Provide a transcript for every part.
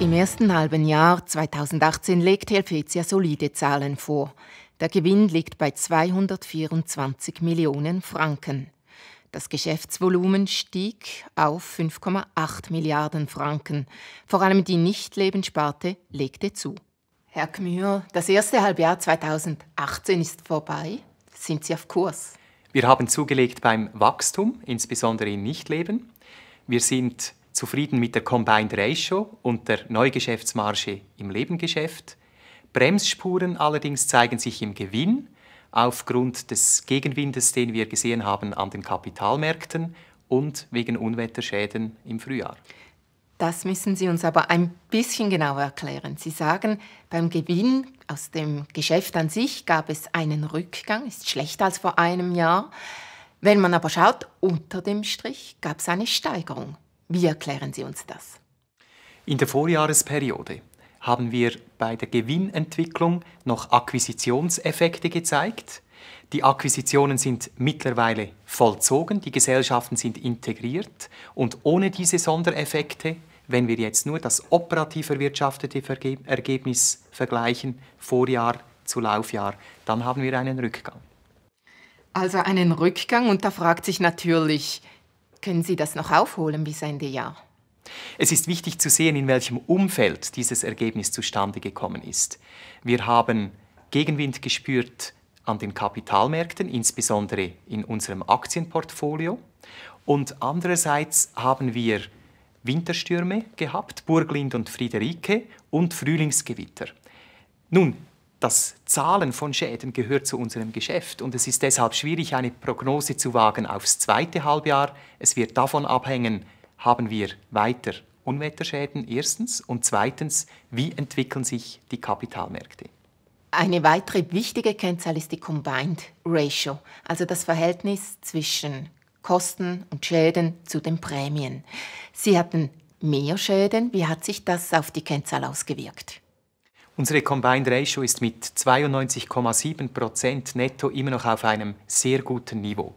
Im ersten halben Jahr 2018 legt Helvetia solide Zahlen vor. Der Gewinn liegt bei 224 Millionen Franken. Das Geschäftsvolumen stieg auf 5,8 Milliarden Franken. Vor allem die Nicht-Lebenssparte legte zu. Herr Gmür, das erste Halbjahr 2018 ist vorbei. Sind Sie auf Kurs? Wir haben zugelegt beim Wachstum, insbesondere in Nichtleben. Wir sind zufrieden mit der Combined Ratio und der Neugeschäftsmarge im Lebengeschäft. Bremsspuren allerdings zeigen sich im Gewinn aufgrund des Gegenwindes, den wir gesehen haben an den Kapitalmärkten und wegen Unwetterschäden im Frühjahr. Das müssen Sie uns aber ein bisschen genauer erklären. Sie sagen, beim Gewinn aus dem Geschäft an sich gab es einen Rückgang, ist schlechter als vor einem Jahr. Wenn man aber schaut, unter dem Strich gab es eine Steigerung. Wie erklären Sie uns das? In der Vorjahresperiode haben wir bei der Gewinnentwicklung noch Akquisitionseffekte gezeigt. Die Akquisitionen sind mittlerweile vollzogen, die Gesellschaften sind integriert und ohne diese Sondereffekte, wenn wir jetzt nur das operativ erwirtschaftete Ergebnis vergleichen, Vorjahr zu Laufjahr, dann haben wir einen Rückgang. Also einen Rückgang, und da fragt sich natürlich, können Sie das noch aufholen bis Ende Jahr? Es ist wichtig zu sehen, in welchem Umfeld dieses Ergebnis zustande gekommen ist. Wir haben Gegenwind gespürt an den Kapitalmärkten, insbesondere in unserem Aktienportfolio. Und andererseits haben wir Winterstürme gehabt, Burglind und Friederike, und Frühlingsgewitter. Nun, das Zahlen von Schäden gehört zu unserem Geschäft und es ist deshalb schwierig, eine Prognose zu wagen aufs zweite Halbjahr. Es wird davon abhängen, haben wir weiter Unwetterschäden erstens und zweitens, wie entwickeln sich die Kapitalmärkte. Eine weitere wichtige Kennzahl ist die Combined Ratio, also das Verhältnis zwischen Kosten und Schäden zu den Prämien. Sie hatten mehr Schäden. Wie hat sich das auf die Kennzahl ausgewirkt? Unsere Combined Ratio ist mit 92,7% netto immer noch auf einem sehr guten Niveau.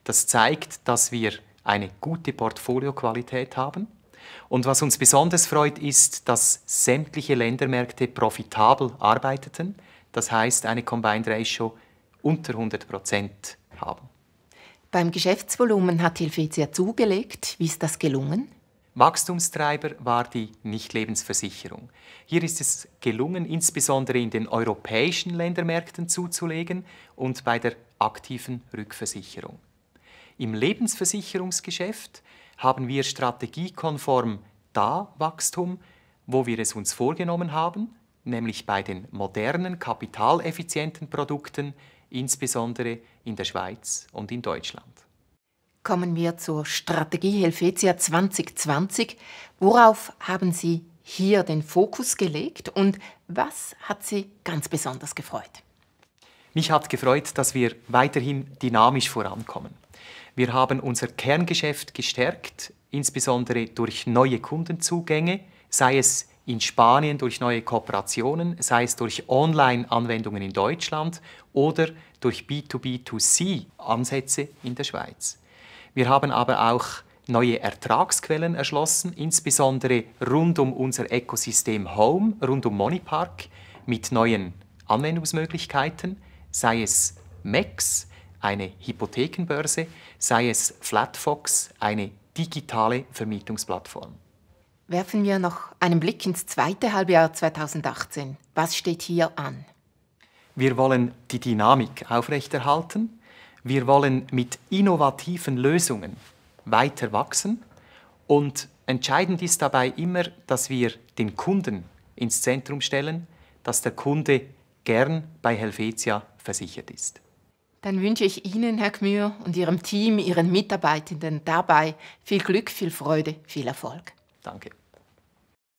Das zeigt, dass wir eine gute Portfolioqualität haben. Und was uns besonders freut, ist, dass sämtliche Ländermärkte profitabel arbeiteten. Das heißt, eine Combined Ratio unter 100% haben. Beim Geschäftsvolumen hat Helvetia zugelegt. Wie ist das gelungen? Wachstumstreiber war die Nichtlebensversicherung. Hier ist es gelungen, insbesondere in den europäischen Ländermärkten zuzulegen und bei der aktiven Rückversicherung. Im Lebensversicherungsgeschäft haben wir strategiekonform da Wachstum, wo wir es uns vorgenommen haben, nämlich bei den modernen, kapitaleffizienten Produkten, insbesondere in der Schweiz und in Deutschland. Kommen wir zur Strategie Helvetia 2020. Worauf haben Sie hier den Fokus gelegt und was hat Sie ganz besonders gefreut? Mich hat gefreut, dass wir weiterhin dynamisch vorankommen. Wir haben unser Kerngeschäft gestärkt, insbesondere durch neue Kundenzugänge, sei es in Spanien durch neue Kooperationen, sei es durch Online-Anwendungen in Deutschland oder durch B2B2C-Ansätze in der Schweiz. Wir haben aber auch neue Ertragsquellen erschlossen, insbesondere rund um unser Ökosystem Home, rund um Monipark, mit neuen Anwendungsmöglichkeiten, sei es MEX, eine Hypothekenbörse, sei es Flatfox, eine digitale Vermietungsplattform. Werfen wir noch einen Blick ins zweite Halbjahr 2018. Was steht hier an? Wir wollen die Dynamik aufrechterhalten. Wir wollen mit innovativen Lösungen weiter wachsen. Und entscheidend ist dabei immer, dass wir den Kunden ins Zentrum stellen, dass der Kunde gern bei Helvetia versichert ist. Dann wünsche ich Ihnen, Herr Gmür, und Ihrem Team, Ihren Mitarbeitenden dabei viel Glück, viel Freude, viel Erfolg. Danke.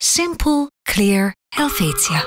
Simple, clear, Helvetia.